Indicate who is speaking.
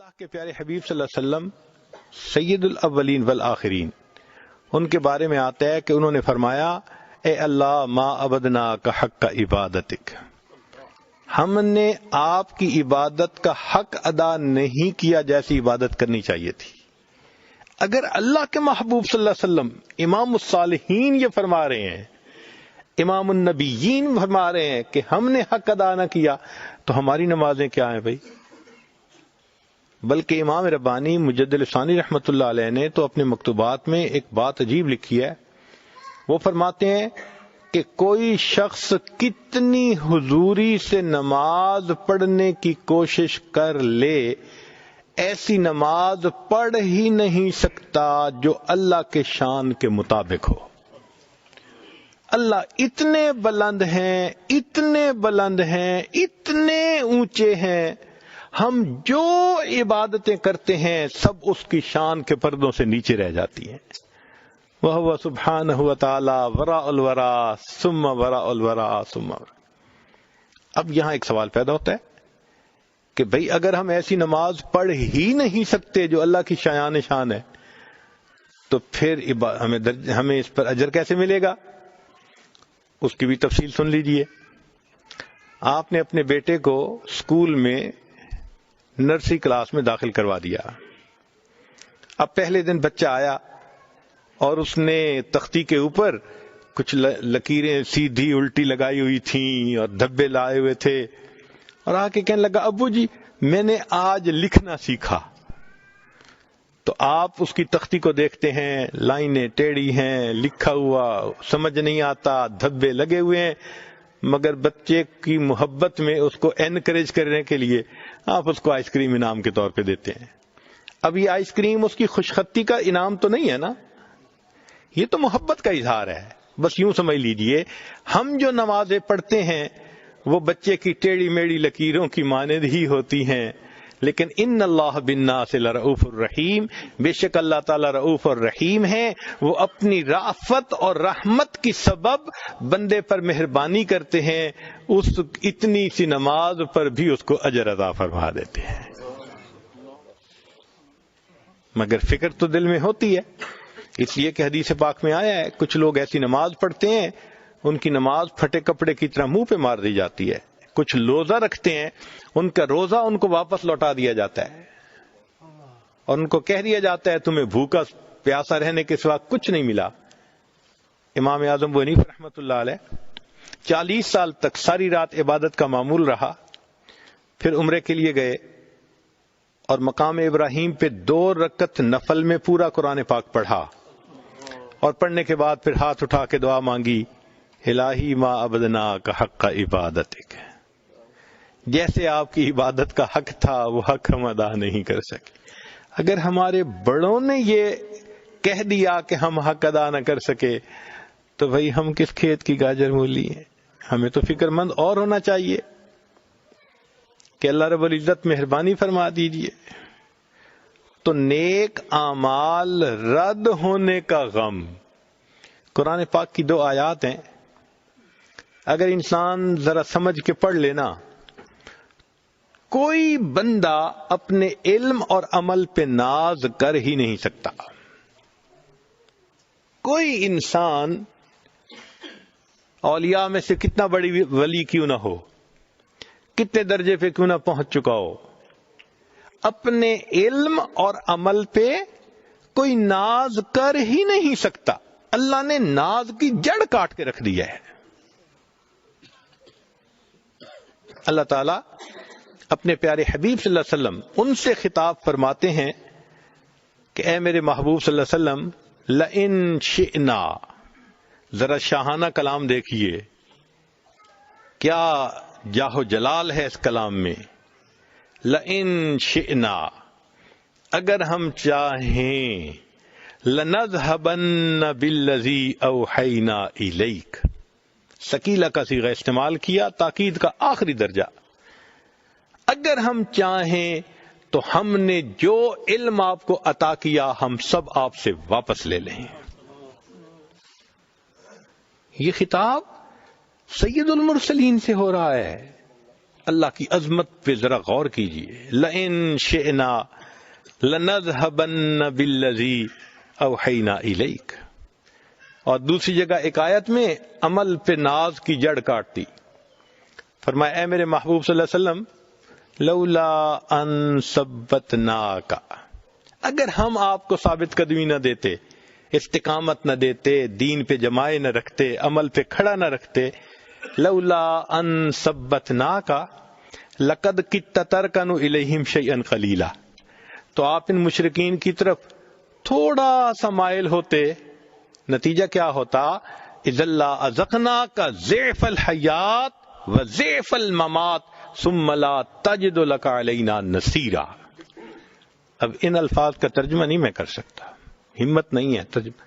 Speaker 1: اللہ کے پیارے حبیب صلی اللہ علیہ وسلم سید الاولین والآخرین، ان کے بارے میں آتا ہے کہ انہوں نے فرمایا اے اللہ ما عبدنا کا حق کا عبادتک، ہم نے آپ کی عبادت کا حق ادا نہیں کیا جیسی عبادت کرنی چاہیے تھی۔ اگر اللہ کے محبوب صلی اللہ علیہ وسلم امام الصالحین یہ فرما رہے ہیں، امام النبیین فرما رہے ہیں کہ ہم نے حق ادا نہ کیا، تو ہماری نمازیں کیا ہیں بھائی؟ بلکہ امام ربانی مجدد ثانی رحمۃ اللہ علیہ نے تو اپنے مکتوبات میں ایک بات عجیب لکھی ہے۔ وہ فرماتے ہیں کہ کوئی شخص کتنی حضوری سے نماز پڑھنے کی کوشش کر لے، ایسی نماز پڑھ ہی نہیں سکتا جو اللہ کے شان کے مطابق ہو۔ اللہ اتنے بلند ہیں، اتنے بلند ہیں، اتنے اونچے ہیں، ہم جو عبادتیں کرتے ہیں سب اس کی شان کے پردوں سے نیچے رہ جاتی ہیں۔ وَهُوَ سُبْحَانَهُ وَتَعَالَى وَرَاءُ الْوَرَىٰ ثُمَّ وَرَاءُ الْوَرَىٰ ثُمَّ۔ اب یہاں ایک سوال پیدا ہوتا ہے کہ بھئی اگر ہم ایسی نماز پڑھ ہی نہیں سکتے جو اللہ کی شایان شان ہے، تو پھر ہمیں اس پر اجر کیسے ملے گا؟ اس کی بھی تفصیل سن لیجئے۔ آپ نے اپنے بیٹے کو اسکول میں نرسری کلاس میں داخل کروا دیا۔ اب پہلے دن بچہ آیا اور اس نے تختی کے اوپر کچھ لکیریں سیدھی الٹی لگائی ہوئی تھیں اور دھبے لائے ہوئے تھے، اور آ کے کہنے لگا ابو جی میں نے آج لکھنا سیکھا۔ تو آپ اس کی تختی کو دیکھتے ہیں، لائنیں ٹیڑھی ہیں، لکھا ہوا سمجھ نہیں آتا، دھبے لگے ہوئے ہیں، مگر بچے کی محبت میں اس کو انکریج کرنے کے لیے آپ اس کو آئس کریم انعام کے طور پہ دیتے ہیں۔ اب یہ آئس کریم اس کی خوشخطی کا انعام تو نہیں ہے نا، یہ تو محبت کا اظہار ہے۔ بس یوں سمجھ لیجئے ہم جو نمازیں پڑھتے ہیں وہ بچے کی ٹیڑھی میڑھی لکیروں کی مانند ہی ہوتی ہیں، لیکن ان اللہ بالناس لرؤوف الرحیم، بے شک اللہ تعالی رؤوف اور رحیم ہے، وہ اپنی رافت اور رحمت کی سبب بندے پر مہربانی کرتے ہیں، اس اتنی سی نماز پر بھی اس کو اجر عطا فرما دیتے ہیں۔ مگر فکر تو دل میں ہوتی ہے، اس لیے کہ حدیث پاک میں آیا ہے کچھ لوگ ایسی نماز پڑھتے ہیں ان کی نماز پھٹے کپڑے کی طرح منہ پہ مار دی جاتی ہے، کچھ روزہ رکھتے ہیں ان کا روزہ ان کو واپس لوٹا دیا جاتا ہے اور ان کو کہہ دیا جاتا ہے تمہیں بھوکا پیاسا رہنے کے سوا کچھ نہیں ملا۔ امام اعظم ابو حنیفہ رحمۃ اللہ علیہ 40 سال تک ساری رات عبادت کا معمول رہا، پھر عمرے کے لیے گئے اور مقام ابراہیم پہ 2 رکعت نفل میں پورا قرآن پاک پڑھا، اور پڑھنے کے بعد پھر ہاتھ اٹھا کے دعا مانگی الہی ما عبدنا کا حق کا عبادتک، جیسے آپ کی عبادت کا حق تھا وہ حق ہم ادا نہیں کر سکے۔ اگر ہمارے بڑوں نے یہ کہہ دیا کہ ہم حق ادا نہ کر سکے تو بھئی ہم کس کھیت کی گاجر مولی ہیں؟ ہمیں تو فکر مند اور ہونا چاہیے کہ اللہ رب العزت مہربانی فرما دیجئے۔ تو نیک اعمال رد ہونے کا غم، قرآن پاک کی 2 آیات ہیں، اگر انسان ذرا سمجھ کے پڑھ لینا، کوئی بندہ اپنے علم اور عمل پہ ناز کر ہی نہیں سکتا۔ کوئی انسان اولیاء میں سے کتنا بڑی ولی کیوں نہ ہو، کتنے درجے پہ کیوں نہ پہنچ چکا ہو، اپنے علم اور عمل پہ کوئی ناز کر ہی نہیں سکتا۔ اللہ نے ناز کی جڑ کاٹ کے رکھ دیا ہے۔ اللہ تعالیٰ اپنے پیارے حبیب صلی اللہ علیہ وسلم ان سے خطاب فرماتے ہیں کہ اے میرے محبوب صلی اللہ علیہ وسلم لئن شئنا، ذرا شاہانہ کلام دیکھیے، کیا جاہ و جلال ہے اس کلام میں۔ لئن شئنا، اگر ہم چاہیں، لنذهبن بالذی اوحینا الیک، ثقیلہ کا صیغہ استعمال کیا، تاکید کا آخری درجہ۔ اگر ہم چاہیں تو ہم نے جو علم آپ کو عطا کیا ہم سب آپ سے واپس لے لیں۔ یہ خطاب سید المرسلین سے ہو رہا ہے، اللہ کی عظمت پہ ذرا غور کیجئے. لئن شئنا لنذهبن بالذی اوحینا الیک. اور دوسری جگہ ایک آیت میں عمل پہ ناز کی جڑ کاٹتی. فرمایا اے میرے محبوب صلی اللہ علیہ وسلم لولا ان ثبتناک، اگر ہم آپ کو ثابت قدمی نہ دیتے، استقامت نہ دیتے، دین پہ جمائے نہ رکھتے، عمل پہ کھڑا نہ رکھتے، لولا ان ثبتناک لقد کدت ترکن الیہم شیئا قلیلا، تو آپ ان مشرکین کی طرف تھوڑا سا مائل ہوتے. نتیجہ کیا ہوتا؟ اذا لأذقناک ضعف الحیات وضعف الممات ثم لا تجد لك علینا نصیرا. اب ان الفاظ کا ترجمہ نہیں میں کر سکتا، ہمت نہیں ہے ترجمہ.